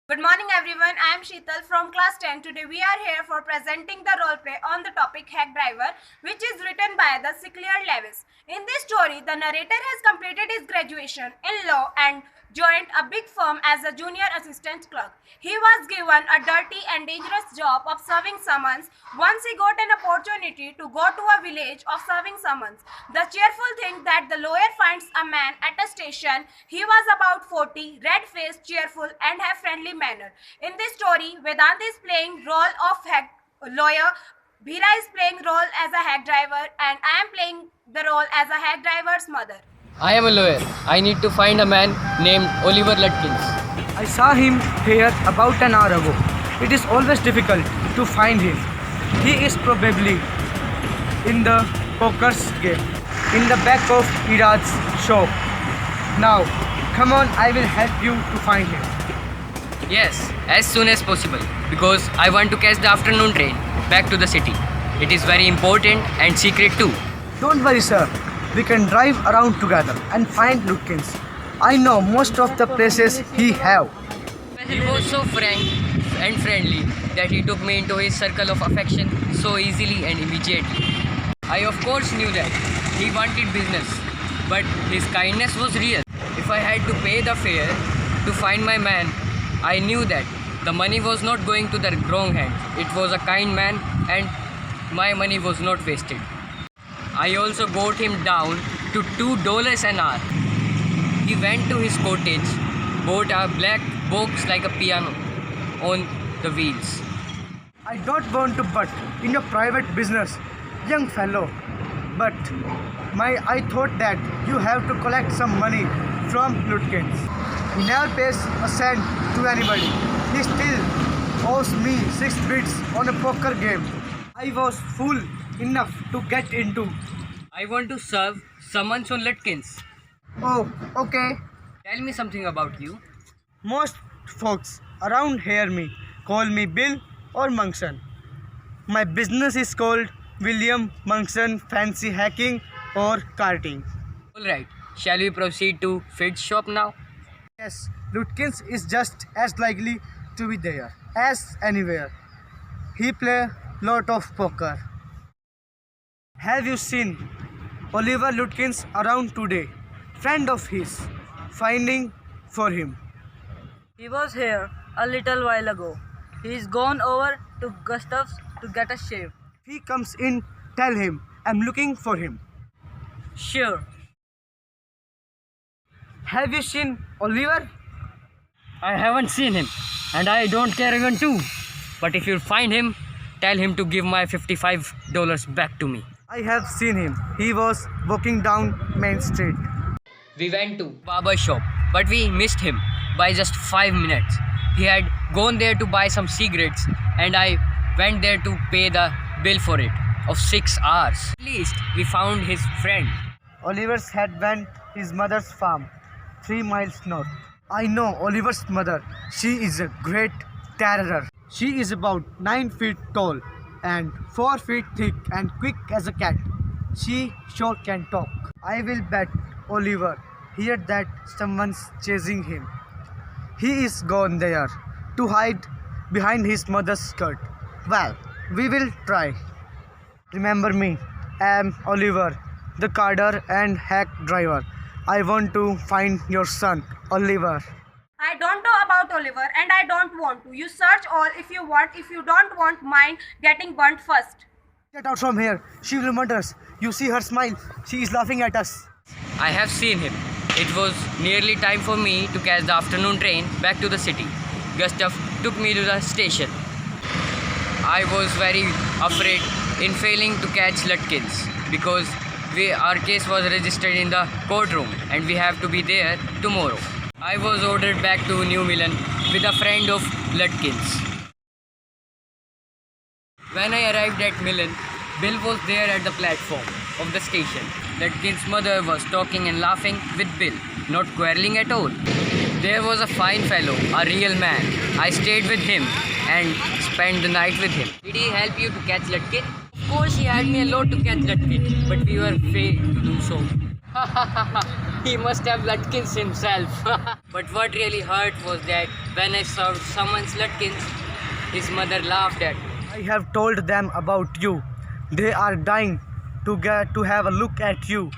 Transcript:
Good morning everyone, I am Sheetal from class 10. Today we are here for presenting the role play on the topic Hack Driver, which is written by the Sinclair Lewis. In this story, the narrator has completed his graduation in law and joined a big firm as a junior assistant clerk. He was given a dirty and dangerous job of serving summons. Once he got an opportunity to go to a village of serving summons. The cheerful thing that the lawyer finds a man at a station. He was about 40, red-faced, cheerful and have friendly manner. In this story, Vedanta is playing role of lawyer, Bhira is playing role as a hack driver, and I am playing the role as a hack driver's mother. I am a lawyer. I need to find a man named Oliver Lutkins. I saw him here about an hour ago. It is always difficult to find him. He is probably in the poker's game, in the back of Irad's shop. Now, come on, I will help you to find him. Yes, as soon as possible, because I want to catch the afternoon train back to the city. It is very important and secret too. Don't worry, sir. We can drive around together and find Lutkins. I know most of the places he have. He was so frank and friendly that he took me into his circle of affection so easily and immediately. I of course knew that he wanted business, but his kindness was real. If I had to pay the fare to find my man, I knew that the money was not going to the wrong hand. It was a kind man and my money was not wasted. I also got him down to $2 an hour. He went to his cottage, bought a black box like a piano on the wheels. I don't want to butt in your private business, young fellow. But I thought that you have to collect some money from Lutkins. He never pays a cent to anybody. He still owes me 6 bits on a poker game. I was fool enough to get into. I want to serve summons on Lutkins. Oh, okay. Tell me something about you. Most folks around here call me Bill or Monkson. My business is called William Monkson Fancy Hacking or Carting. Alright, shall we proceed to Fid's shop now? Yes, Lutkins is just as likely to be there as anywhere. He play lot of poker. Have you seen Oliver Lutkins around today? Friend of his, finding for him. He was here a little while ago. He's gone over to Gustav's to get a shave. If he comes in, tell him I'm looking for him. Sure. Have you seen Oliver? I haven't seen him and I don't care even to. But if you find him, tell him to give my $55 back to me. I have seen him. He was walking down Main Street. We went to barber shop, but we missed him by just 5 minutes. He had gone there to buy some cigarettes and I went there to pay the bill for it of 6 hours. At least we found his friend. Oliver's had went his mother's farm, 3 miles north. I know Oliver's mother. She is a great terror. She is about 9 feet tall and 4 feet thick and quick as a cat. She sure can talk. I will bet Oliver heard that someone's chasing him. He is gone there to hide behind his mother's skirt. Well, we will try. Remember me, I am Oliver, the carder and hack driver. I want to find your son, Oliver. I don't know about Oliver and I don't want to. You search all if you want. If you don't want, mind getting burnt first. Get out from here. She will murder us. You see her smile. She is laughing at us. I have seen him. It was nearly time for me to catch the afternoon train back to the city. Gustav took me to the station. I was very afraid in failing to catch Lutkins because our case was registered in the courtroom and we have to be there tomorrow. I was ordered back to New Milan with a friend of Lutkins. When I arrived at Milan, Bill was there at the platform of the station. Lutkins' mother was talking and laughing with Bill, not quarreling at all. There was a fine fellow, a real man. I stayed with him and spent the night with him. Did he help you to catch Lutkin? Of course, he had me a lot to catch Lutkin, but we were afraid to do so. He must have Lutkins himself. But what really hurt was that when I served someone's Lutkins, his mother laughed at me. I have told them about you. They are dying to have a look at you.